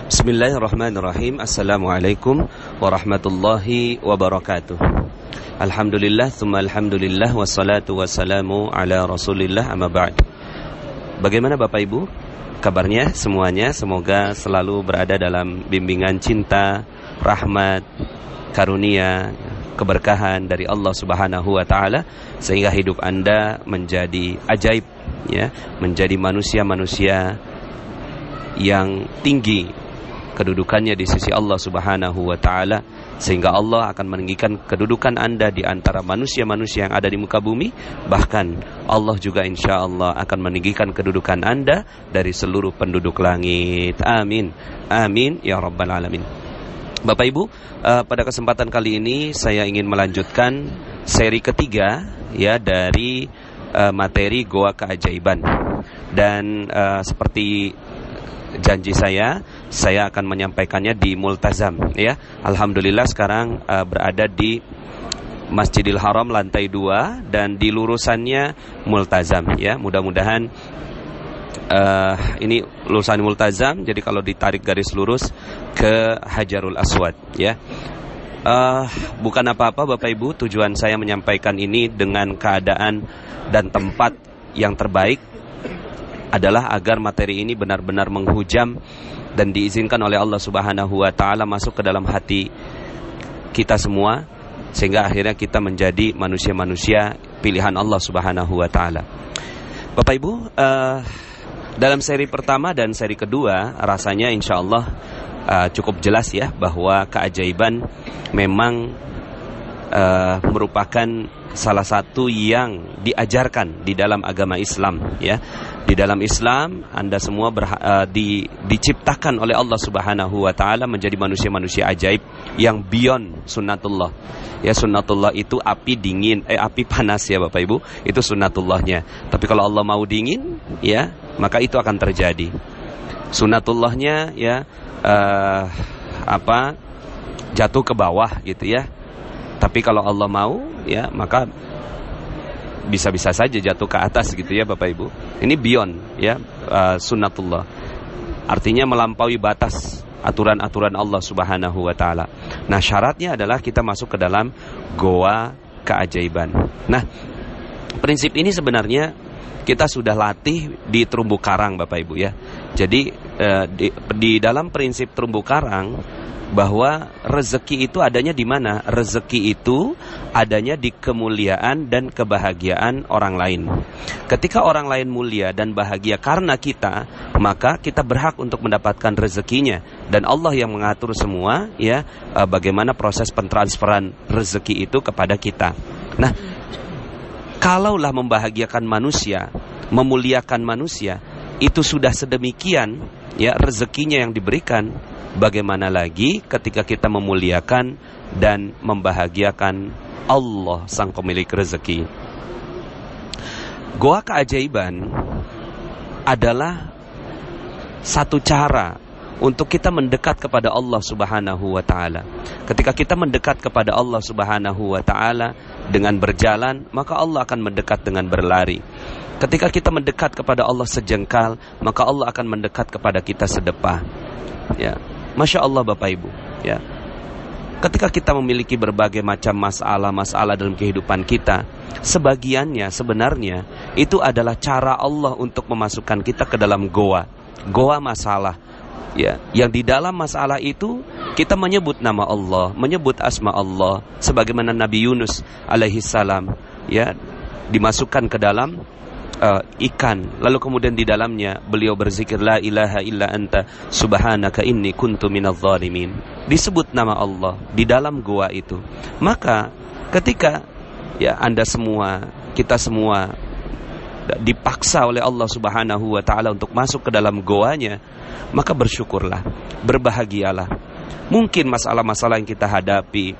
Bismillahirrahmanirrahim. Assalamualaikum warahmatullahi wabarakatuh. Alhamdulillah, thumma alhamdulillah, wassalatu wassalamu ala rasulillah, amma ba'd. Bagaimana Bapak Ibu kabarnya semuanya? Semoga selalu berada dalam bimbingan cinta, rahmat, karunia, keberkahan dari Allah Subhanahu wa taala, sehingga hidup Anda menjadi ajaib, ya, menjadi manusia-manusia yang tinggi kedudukannya di sisi Allah Subhanahu wa taala, sehingga Allah akan meninggikan kedudukan Anda di antara manusia-manusia yang ada di muka bumi. Bahkan Allah juga insyaallah akan meninggikan kedudukan Anda dari seluruh penduduk langit. Amin. Amin ya rabbal alamin. Bapak Ibu, pada kesempatan kali ini saya ingin melanjutkan seri ketiga, ya, dari materi Goa Keajaiban. Dan seperti janji saya akan menyampaikannya di Multazam, ya. Alhamdulillah sekarang berada di Masjidil Haram lantai 2 dan di lurusannya Multazam, ya. Mudah-mudahan ini lurusan Multazam, jadi kalau ditarik garis lurus ke Hajarul Aswad, ya. Bukan apa-apa Bapak Ibu, tujuan saya menyampaikan ini dengan keadaan dan tempat yang terbaik adalah agar materi ini benar-benar menghujam dan diizinkan oleh Allah Subhanahu wa taala masuk ke dalam hati kita semua, sehingga akhirnya kita menjadi manusia-manusia pilihan Allah Subhanahu wa taala. Bapak Ibu, dalam seri pertama dan seri kedua rasanya insyaallah cukup jelas, ya, bahwa keajaiban memang merupakan salah satu yang diajarkan di dalam agama Islam, ya. Di dalam Islam Anda semua diciptakan oleh Allah Subhanahu wa taala menjadi manusia-manusia ajaib yang beyond sunnatullah. Ya, sunnatullah itu api dingin, api panas, ya Bapak Ibu. Itu sunnatullahnya. Tapi kalau Allah mau dingin, ya, maka itu akan terjadi. Sunnatullahnya, ya, jatuh ke bawah gitu, ya. Tapi kalau Allah mau, ya, maka bisa-bisa saja jatuh ke atas gitu, ya Bapak Ibu. Ini beyond, ya, sunnatullah. Artinya melampaui batas aturan-aturan Allah Subhanahu wa taala. Nah, syaratnya adalah kita masuk ke dalam goa keajaiban. Nah, prinsip ini sebenarnya kita sudah latih di terumbu karang Bapak Ibu, ya. Jadi di dalam prinsip terumbu karang, bahwa rezeki itu adanya di mana? Rezeki itu adanya di kemuliaan dan kebahagiaan orang lain. Ketika orang lain mulia dan bahagia karena kita, maka kita berhak untuk mendapatkan rezekinya. Dan Allah yang mengatur semua, ya, bagaimana proses pentransferan rezeki itu kepada kita. Nah, kalaulah membahagiakan manusia, memuliakan manusia, itu sudah sedemikian, ya, rezekinya yang diberikan, bagaimana lagi ketika kita memuliakan dan membahagiakan Allah sang pemilik rezeki. Goa keajaiban adalah satu cara untuk kita mendekat kepada Allah Subhanahu wa taala. Ketika kita mendekat kepada Allah Subhanahu wa taala dengan berjalan, maka Allah akan mendekat dengan berlari. Ketika kita mendekat kepada Allah sejengkal, maka Allah akan mendekat kepada kita sedepah. Ya, Masya Allah Bapak Ibu, ya. Ketika kita memiliki berbagai macam masalah dalam kehidupan kita, sebagiannya sebenarnya itu adalah cara Allah untuk memasukkan kita ke dalam goa masalah, ya. Yang di dalam masalah itu kita menyebut nama Allah, menyebut asma Allah, sebagaimana Nabi Yunus alaihi salam, ya, dimasukkan ke dalam ikan, lalu kemudian di dalamnya beliau berzikir la ilaha illa anta subhanaka inni kuntu minadz zalimin. Disebut nama Allah di dalam goa itu. Maka ketika, ya, Anda semua, kita semua dipaksa oleh Allah Subhanahu wa taala untuk masuk ke dalam goanya, maka bersyukurlah, berbahagialah. Mungkin masalah-masalah yang kita hadapi,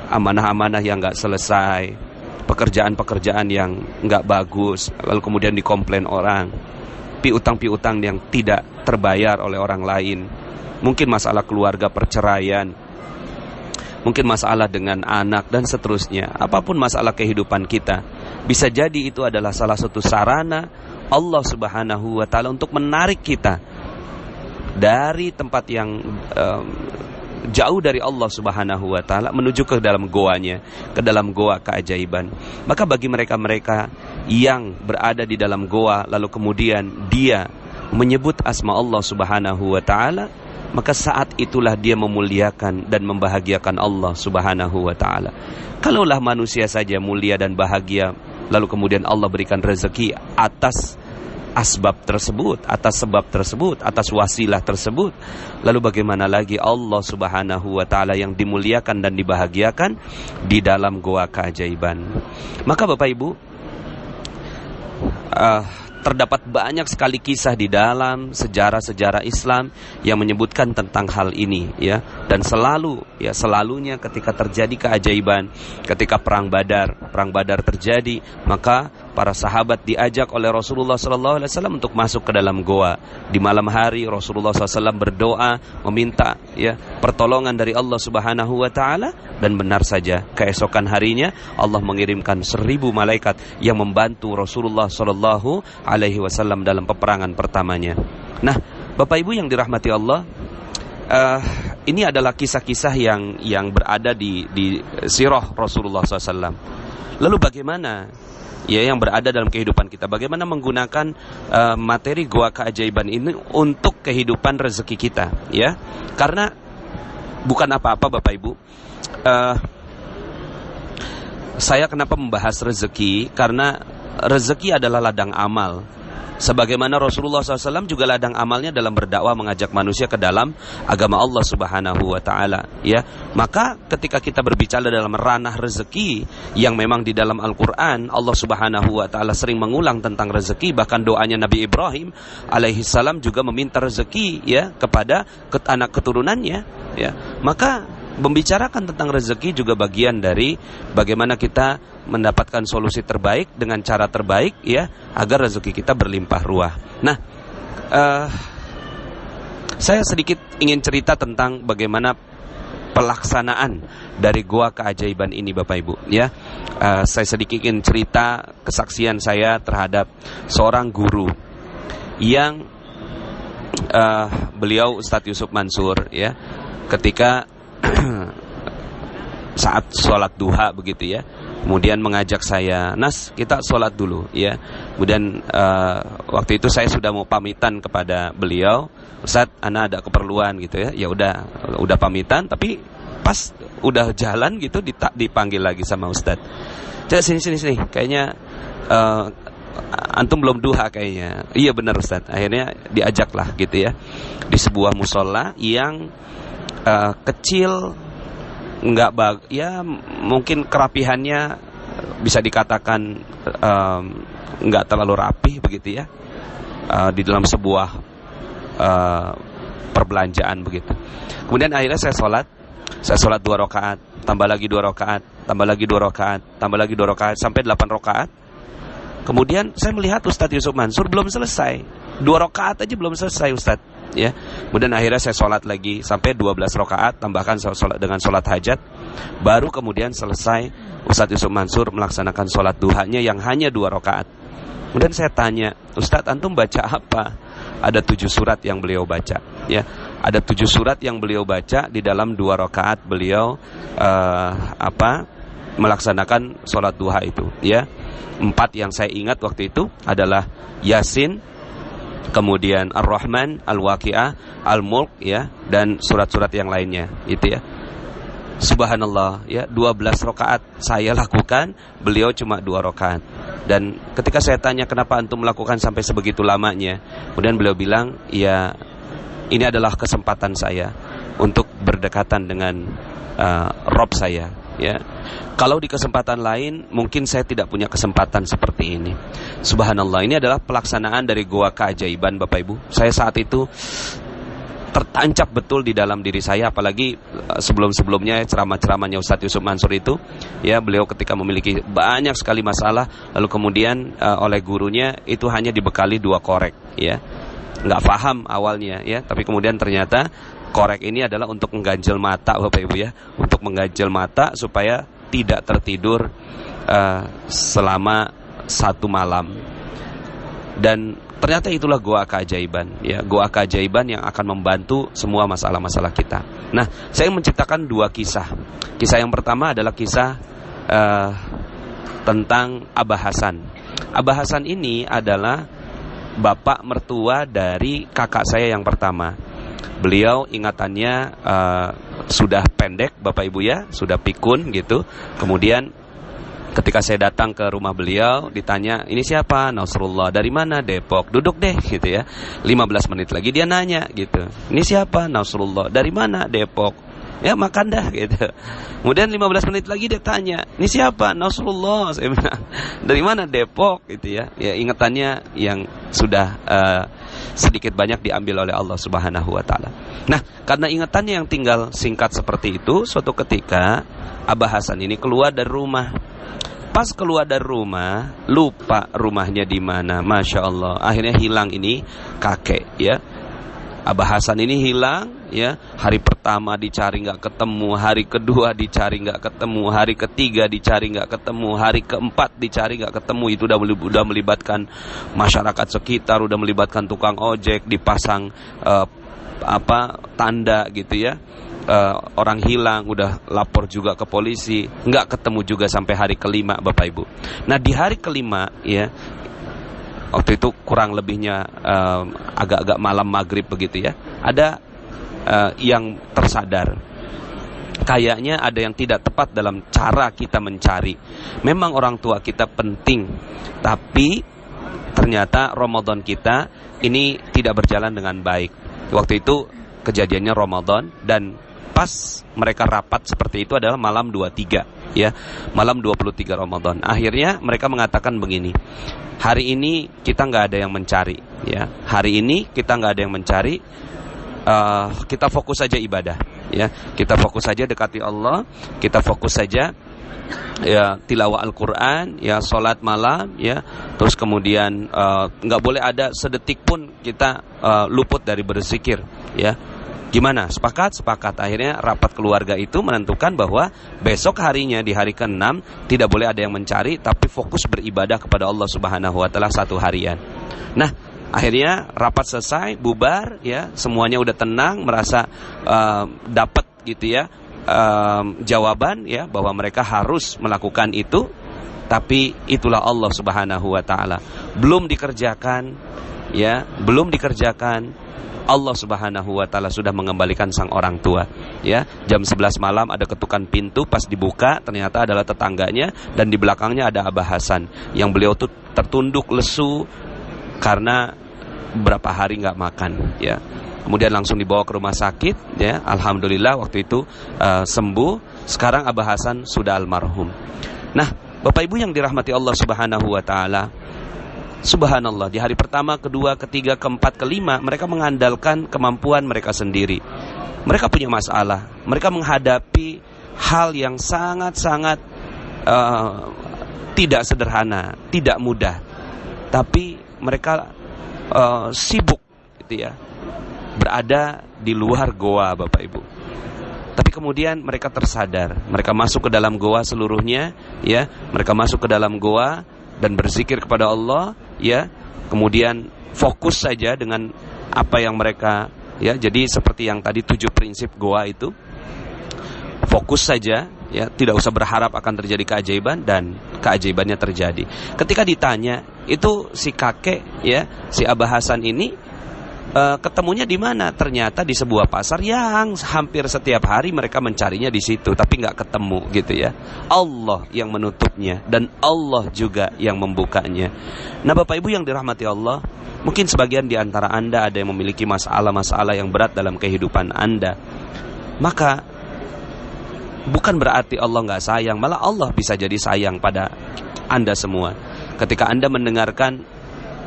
amanah-amanah yang enggak selesai, pekerjaan-pekerjaan yang enggak bagus, lalu kemudian dikomplain orang, piutang-piutang yang tidak terbayar oleh orang lain, mungkin masalah keluarga, perceraian, mungkin masalah dengan anak dan seterusnya. Apapun masalah kehidupan kita, bisa jadi itu adalah salah satu sarana Allah Subhanahu wa taala untuk menarik kita dari tempat yang jauh dari Allah Subhanahu wa taala menuju ke dalam goanya, ke dalam goa keajaiban. Maka bagi mereka-mereka yang berada di dalam goa lalu kemudian dia menyebut asma Allah Subhanahu wa taala, maka saat itulah dia memuliakan dan membahagiakan Allah Subhanahu wa taala. Kalaulah manusia saja mulia dan bahagia lalu kemudian Allah berikan rezeki atas asbab tersebut, atas sebab tersebut, atas wasilah tersebut, lalu bagaimana lagi Allah Subhanahu wa taala yang dimuliakan dan dibahagiakan di dalam goa keajaiban. Maka Bapak Ibu, terdapat banyak sekali kisah di dalam sejarah-sejarah Islam yang menyebutkan tentang hal ini, ya. Dan selalunya ketika terjadi keajaiban, ketika perang Badar terjadi, maka para sahabat diajak oleh Rasulullah SAW untuk masuk ke dalam goa. Di malam hari Rasulullah SAW berdoa meminta, ya, pertolongan dari Allah Subhanahu wa taala, dan benar saja keesokan harinya Allah mengirimkan 1000 malaikat yang membantu Rasulullah SAW alaihi wasallam dalam peperangan pertamanya. Nah, Bapak Ibu yang dirahmati Allah, ini adalah kisah-kisah yang berada di sirah Rasulullah SAW. Lalu bagaimana ya yang berada dalam kehidupan kita? Bagaimana menggunakan materi goa keajaiban ini untuk kehidupan rezeki kita, ya? Karena bukan apa-apa Bapak Ibu. Saya kenapa membahas rezeki? Karena rezeki adalah ladang amal. Sebagaimana Rasulullah SAW juga ladang amalnya dalam berdakwah mengajak manusia ke dalam agama Allah Subhanahu wa taala, ya. Maka ketika kita berbicara dalam ranah rezeki yang memang di dalam Al-Qur'an Allah Subhanahu wa taala sering mengulang tentang rezeki, bahkan doanya Nabi Ibrahim alaihi salam juga meminta rezeki, ya, kepada anak keturunannya, ya. Maka membicarakan tentang rezeki juga bagian dari bagaimana kita mendapatkan solusi terbaik dengan cara terbaik, ya, agar rezeki kita berlimpah ruah. Nah, saya sedikit ingin cerita tentang bagaimana pelaksanaan dari goa keajaiban ini Bapak Ibu, ya. Saya sedikit ingin cerita kesaksian saya terhadap seorang guru yang beliau Ustadz Yusuf Mansur, ya, ketika saat sholat duha begitu, ya, kemudian mengajak saya, Nas, kita sholat dulu, ya. Kemudian waktu itu saya sudah mau pamitan kepada beliau, Ustaz, ana ada keperluan gitu, ya. Ya udah pamitan, tapi pas udah jalan gitu dipanggil lagi sama Ustaz. Cek sini, kayaknya antum belum duha kayaknya. Iya benar Ustaz. Akhirnya diajaklah gitu, ya, di sebuah musola yang kecil, ya mungkin kerapihannya bisa dikatakan nggak terlalu rapih begitu, ya, di dalam sebuah perbelanjaan begitu. Kemudian akhirnya saya sholat 2 rakaat, tambah lagi 2 rakaat, tambah lagi 2 rakaat, tambah lagi 2 rakaat sampai 8 rakaat. Kemudian saya melihat Ustadz Yusuf Mansur belum selesai, 2 rakaat aja belum selesai Ustadz, ya. Kemudian akhirnya saya sholat lagi sampai 12 rakaat, tambahkan sholat dengan sholat hajat. Baru kemudian selesai Ustadz Yusuf Mansur melaksanakan sholat duhanya yang hanya 2 rakaat. Kemudian saya tanya, Ustadz, antum baca apa? Ada 7 surat yang beliau baca, ya. Ada 7 surat yang beliau baca di dalam 2 rakaat beliau melaksanakan sholat duha itu, ya. 4 yang saya ingat waktu itu adalah Yasin, kemudian Ar-Rahman, Al-Waqi'ah, Al-Mulk, ya, dan surat-surat yang lainnya, itu, ya. Subhanallah, ya, 12 rakaat saya lakukan, beliau cuma 2 rakaat. Dan ketika saya tanya kenapa antum melakukan sampai sebegitu lamanya, kemudian beliau bilang, ya, ini adalah kesempatan saya untuk berdekatan dengan Rob saya, ya. Kalau di kesempatan lain mungkin saya tidak punya kesempatan seperti ini. Subhanallah, ini adalah pelaksanaan dari goa keajaiban Bapak Ibu. Saya saat itu tertancap betul di dalam diri saya, apalagi sebelum-sebelumnya ceramah-ceramahnya Ustadz Yusuf Mansur itu, ya, beliau ketika memiliki banyak sekali masalah, lalu kemudian oleh gurunya itu hanya dibekali 2 korek, ya. Nggak paham awalnya, ya, tapi kemudian ternyata korek ini adalah untuk mengganjel mata Bapak Ibu, ya, untuk mengganjel mata supaya tidak tertidur selama 1 malam. Dan Ternyata itulah goa keajaiban, ya, goa keajaiban yang akan membantu semua masalah-masalah kita. Nah, saya menciptakan dua kisah. Kisah yang pertama adalah kisah tentang Abah Hasan. Abah Hasan ini adalah bapak mertua dari kakak saya yang pertama. Beliau ingatannya sudah pendek, Bapak Ibu ya, sudah pikun gitu. Kemudian ketika saya datang ke rumah beliau, ditanya, ini siapa? Nasrullah. Dari mana? Depok. Duduk deh gitu ya. 15 menit lagi dia nanya gitu, ini siapa? Nasrullah. Dari mana? Depok. Ya makan dah gitu. Kemudian 15 menit lagi dia tanya, ini siapa? Nasrullah. Saya bilang, dari mana? Depok gitu ya. Ya ingatannya yang sudah sedikit banyak diambil oleh Allah Subhanahu wa taala. Nah, karena ingatannya yang tinggal singkat seperti itu, suatu ketika Abah Hasan ini keluar dari rumah. Pas keluar dari rumah, lupa rumahnya di mana. Masya Allah, akhirnya hilang ini kakek ya. Abah Hasan ini hilang ya. Hari pertama dicari nggak ketemu, hari kedua dicari nggak ketemu, hari ketiga dicari nggak ketemu, hari keempat dicari nggak ketemu. Itu udah melibatkan masyarakat sekitar, udah melibatkan tukang ojek, dipasang tanda gitu ya. Orang hilang, udah lapor juga ke polisi, nggak ketemu juga sampai hari kelima, Bapak Ibu. Nah di hari kelima ya, waktu itu kurang lebihnya agak-agak malam maghrib begitu ya, ada yang tersadar, kayaknya ada yang tidak tepat dalam cara kita mencari. Memang orang tua kita penting, tapi ternyata Ramadan kita ini tidak berjalan dengan baik. Waktu itu kejadiannya Ramadan, dan pas mereka rapat seperti itu adalah malam 23 ya, malam 23 Ramadan. Akhirnya mereka mengatakan begini, hari ini kita nggak ada yang mencari ya, hari ini kita nggak ada yang mencari, kita fokus saja ibadah ya, kita fokus saja dekati Allah, kita fokus saja ya tilawah Al-Quran ya, sholat malam ya, terus kemudian nggak boleh ada sedetik pun kita luput dari berzikir ya. Gimana? Sepakat? Sepakat. Akhirnya rapat keluarga itu menentukan bahwa besok harinya, di hari ke-6, tidak boleh ada yang mencari, tapi fokus beribadah kepada Allah Subhanahu wa taala satu harian. Nah, akhirnya rapat selesai, bubar ya, semuanya udah tenang, merasa dapat gitu ya jawaban ya, bahwa mereka harus melakukan itu. Tapi itulah Allah Subhanahu wa taala, belum dikerjakan ya, belum dikerjakan, Allah Subhanahu wa taala sudah mengembalikan sang orang tua ya. Jam 11 malam ada ketukan pintu, pas dibuka ternyata adalah tetangganya, dan di belakangnya ada Abah Hasan yang beliau tuh tertunduk lesu karena berapa hari nggak makan ya. Kemudian langsung dibawa ke rumah sakit ya. Alhamdulillah waktu itu sembuh. Sekarang Abah Hasan sudah almarhum. Nah, Bapak Ibu yang dirahmati Allah Subhanahu wa taala, subhanallah, di hari pertama, kedua, ketiga, keempat, kelima, mereka mengandalkan kemampuan mereka sendiri. Mereka punya masalah, mereka menghadapi hal yang sangat-sangat tidak sederhana, tidak mudah. Tapi mereka sibuk gitu ya, berada di luar goa, Bapak Ibu. Tapi kemudian mereka tersadar, mereka masuk ke dalam goa seluruhnya ya, mereka masuk ke dalam goa dan berzikir kepada Allah ya, kemudian fokus saja dengan apa yang mereka ya. Jadi seperti yang tadi 7 prinsip goa itu, fokus saja ya, tidak usah berharap akan terjadi keajaiban, dan keajaibannya terjadi. Ketika ditanya itu si kakek ya, si Abah Hasan ini ketemunya di mana? Ternyata di sebuah pasar yang hampir setiap hari mereka mencarinya di situ, tapi nggak ketemu gitu ya. Allah yang menutupnya dan Allah juga yang membukanya. Nah, Bapak Ibu yang dirahmati Allah, mungkin sebagian di antara Anda ada yang memiliki masalah-masalah yang berat dalam kehidupan Anda. Maka bukan berarti Allah nggak sayang, malah Allah bisa jadi sayang pada Anda semua. Ketika Anda mendengarkan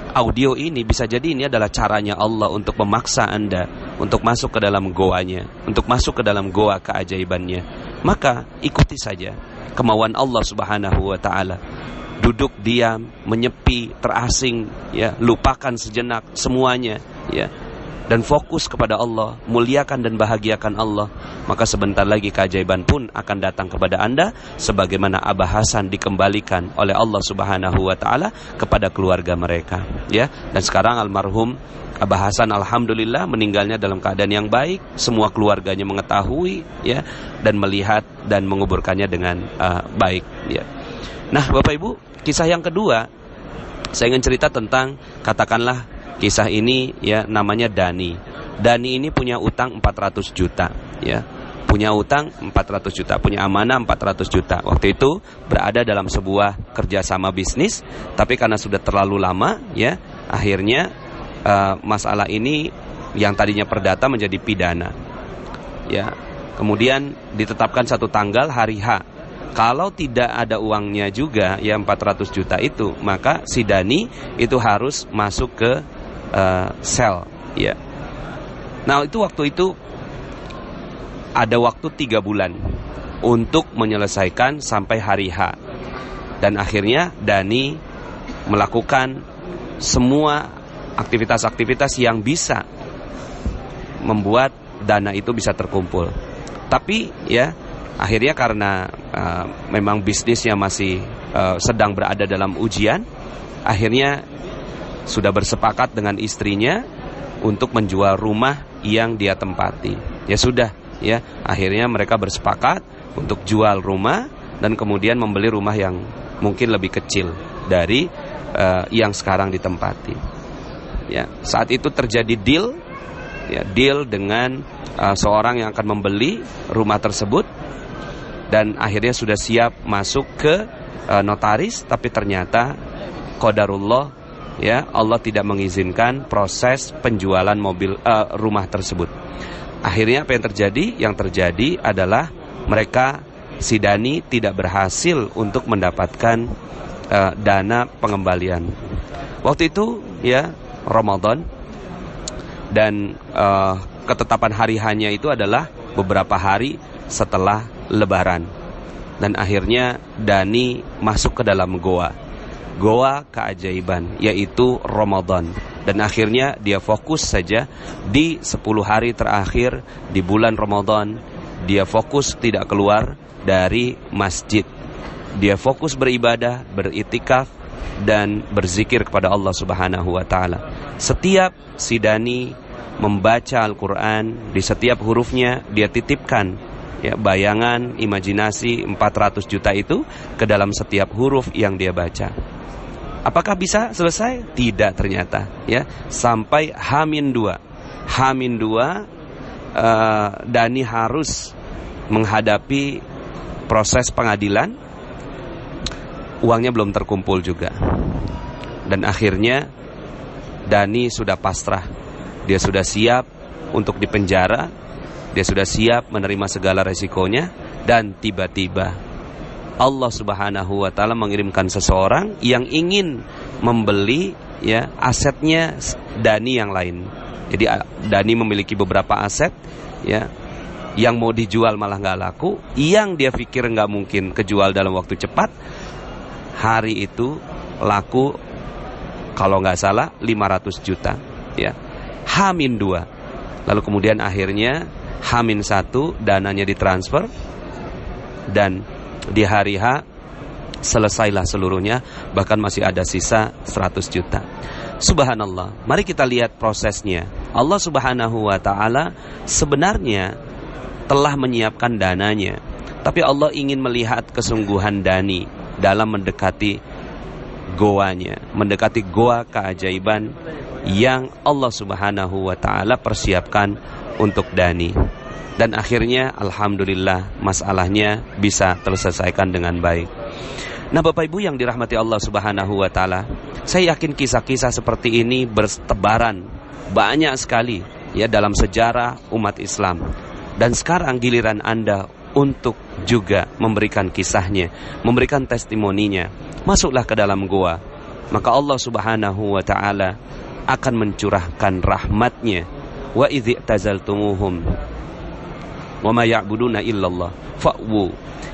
audio ini, bisa jadi ini adalah caranya Allah untuk memaksa Anda untuk masuk ke dalam goanya, untuk masuk ke dalam goa keajaibannya. Maka ikuti saja kemauan Allah Subhanahu wa taala. Duduk diam, menyepi, terasing ya, lupakan sejenak semuanya ya. dan fokus kepada Allah, muliakan dan bahagiakan Allah, maka sebentar lagi keajaiban pun akan datang kepada Anda, sebagaimana Abah Hasan dikembalikan oleh Allah Subhanahu wa taala kepada keluarga mereka, ya. Dan sekarang almarhum Abah Hasan alhamdulillah meninggalnya dalam keadaan yang baik, semua keluarganya mengetahui, ya, dan melihat dan menguburkannya dengan baik, ya. Nah, Bapak Ibu, kisah yang kedua saya ingin cerita tentang, katakanlah kisah ini, ya, namanya Dani. Dani ini punya utang 400 juta, ya. Punya utang 400 juta, punya amanah 400 juta. Waktu itu berada dalam sebuah kerjasama bisnis, tapi karena sudah terlalu lama, ya, akhirnya masalah ini yang tadinya perdata menjadi pidana, ya. Kemudian ditetapkan satu tanggal, hari H. Kalau tidak ada uangnya juga, ya, 400 juta itu, maka si Dani itu harus masuk ke sel, ya. Nah, waktu itu ada waktu 3 bulan untuk menyelesaikan sampai hari H. Dan akhirnya Dani melakukan semua aktivitas-aktivitas yang bisa membuat dana itu bisa terkumpul. Tapi, ya, akhirnya karena memang bisnisnya masih sedang berada dalam ujian, akhirnya sudah bersepakat dengan istrinya untuk menjual rumah yang dia tempati. Ya sudah, ya, akhirnya mereka bersepakat untuk jual rumah dan kemudian membeli rumah yang mungkin lebih kecil dari yang sekarang ditempati. Ya, saat itu terjadi deal, ya, deal dengan seorang yang akan membeli rumah tersebut, dan akhirnya sudah siap masuk ke notaris, tapi ternyata qadarullah, ya, Allah tidak mengizinkan proses penjualan rumah tersebut. Akhirnya apa yang terjadi? Yang terjadi adalah mereka, si Dani tidak berhasil untuk mendapatkan dana pengembalian. Waktu itu, ya, Ramadan, dan ketetapan hari hanya itu adalah beberapa hari setelah Lebaran. Dan akhirnya Dani masuk ke dalam goa keajaiban, yaitu Ramadan. Dan akhirnya dia fokus saja di 10 hari terakhir di bulan Ramadan. Dia fokus tidak keluar dari masjid. Dia fokus beribadah, beritikaf, dan berzikir kepada Allah Subhanahu wa taala. Setiap si Dani membaca Al-Quran, di setiap hurufnya dia titipkan, ya, bayangan, imajinasi 400 juta itu ke dalam setiap huruf yang dia baca. Apakah bisa selesai? Tidak ternyata, ya. Sampai H-2 Dani harus menghadapi proses pengadilan. Uangnya belum terkumpul juga. Dan akhirnya Dani sudah pasrah. Dia sudah siap untuk dipenjara. Dia sudah siap menerima segala resikonya. Dan tiba-tiba Allah Subhanahu wa taala mengirimkan seseorang yang ingin membeli, ya, asetnya Dani yang lain. Jadi Dani memiliki beberapa aset, ya, yang mau dijual malah nggak laku, yang dia pikir nggak mungkin kejual dalam waktu cepat, hari itu laku kalau nggak salah 500 juta, ya. H-2. Lalu kemudian akhirnya H-1 dananya ditransfer, dan di hari H selesailah seluruhnya, bahkan masih ada sisa 100 juta. Subhanallah, mari kita lihat prosesnya. Allah Subhanahu wa ta'ala sebenarnya telah menyiapkan dananya, tapi Allah ingin melihat kesungguhan Dani dalam mendekati goanya, mendekati goa keajaiban yang Allah Subhanahu wa ta'ala persiapkan untuk Dani. Dan akhirnya alhamdulillah masalahnya bisa terselesaikan dengan baik. Nah, Bapak Ibu yang dirahmati Allah Subhanahu wa ta'ala, saya yakin kisah-kisah seperti ini bertebaran banyak sekali, ya, dalam sejarah umat Islam. Dan sekarang giliran Anda untuk juga memberikan kisahnya, memberikan testimoninya. Masuklah ke dalam goa, maka Allah Subhanahu wa ta'ala akan mencurahkan rahmatnya. Wa idh i'tazaltumuhum wa ma ya'buduna illallah fa'wu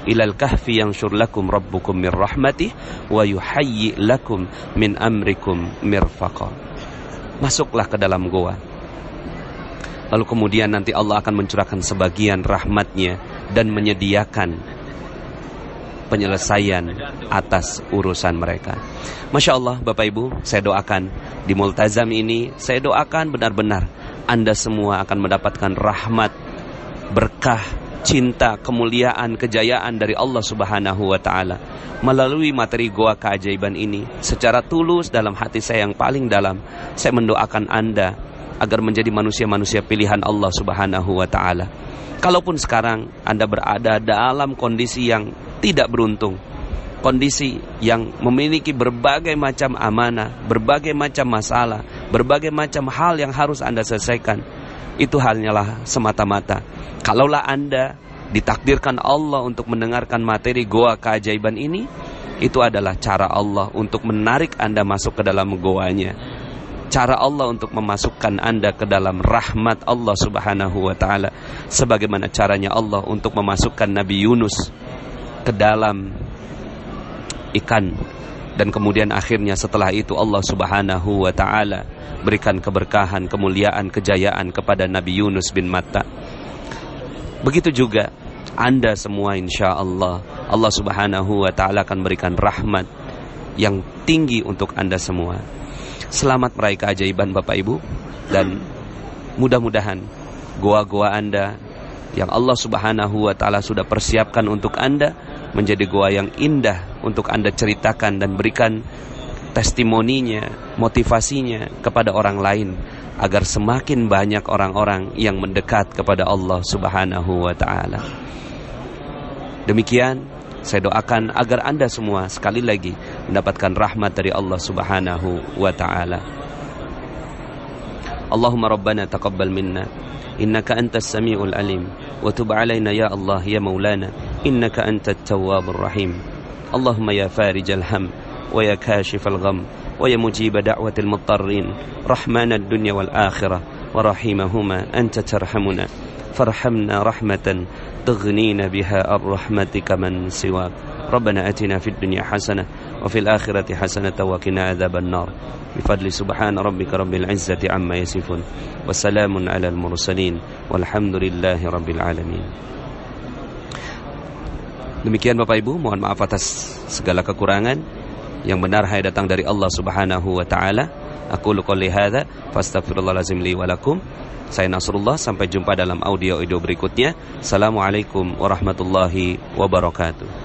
ilal kahfi yanshur lakum rabbukum min rahmatih wa yuhayyi lakum min amrikum mirfaqa. Masuklah ke dalam goa. Lalu kemudian nanti Allah akan mencurahkan sebagian rahmatnya dan menyediakan penyelesaian atas urusan mereka. Masya Allah, Bapak Ibu, saya doakan di Multazam ini, saya doakan benar-benar Anda semua akan mendapatkan rahmat, berkah, cinta, kemuliaan, kejayaan dari Allah Subhanahu wa Ta'ala melalui materi Goa Keajaiban ini. Secara tulus dalam hati saya yang paling dalam, saya mendoakan Anda agar menjadi manusia-manusia pilihan Allah Subhanahu wa Ta'ala. Kalaupun sekarang Anda berada dalam kondisi yang tidak beruntung, kondisi yang memiliki berbagai macam amanah, berbagai macam masalah, berbagai macam hal yang harus Anda selesaikan, itu hanyalah semata-mata kalaulah Anda ditakdirkan Allah untuk mendengarkan materi Goa Keajaiban ini, itu adalah cara Allah untuk menarik Anda masuk ke dalam goanya, cara Allah untuk memasukkan Anda ke dalam rahmat Allah Subhanahu wa Ta'ala, sebagaimana caranya Allah untuk memasukkan Nabi Yunus ke dalam ikan, dan kemudian akhirnya setelah itu Allah Subhanahu wa Ta'ala berikan keberkahan, kemuliaan, kejayaan kepada Nabi Yunus bin Matta. Begitu juga Anda semua, insya Allah Allah Subhanahu wa Ta'ala akan berikan rahmat yang tinggi untuk Anda semua. Selamat meraih keajaiban Bapak Ibu, dan mudah-mudahan goa-goa Anda yang Allah Subhanahu wa Ta'ala sudah persiapkan untuk Anda menjadi goa yang indah untuk Anda ceritakan dan berikan testimoninya, motivasinya kepada orang lain, agar semakin banyak orang-orang yang mendekat kepada Allah Subhanahu wa Ta'ala. Demikian saya doakan agar Anda semua sekali lagi mendapatkan rahmat dari Allah Subhanahu wa Ta'ala. Allahumma rabbana taqabbal minna innaka antas samiul alim wa tub alaina ya Allah ya maulana innaka antat tawwabur rahim. Allahumma ya farijal ham wa ya kashifal gham wa ya mujib da'watil muttarrin rahmanad dunya wal akhirah wa rahimahuma anta tarhamuna farhamna rahmatan tughnina biha ar-rahmatika man siwak. Rabbana atina fid dunya hasanah wa fil akhirati hasanah wa qina adzaban nar. Bifadli subhana rabbika rabbil izzati amma yasifun wa salamun alal mursalin walhamdulillahi rabbil alamin. Demikian Bapak Ibu, mohon maaf atas segala kekurangan. Yang benar hanya datang dari Allah Subhanahu wa Ta'ala. Aqulu qouli hadza fastaghfirullahalazim li wa lakum. Saya Nasrullah, sampai jumpa dalam audio berikutnya. Assalamualaikum warahmatullahi wabarakatuh.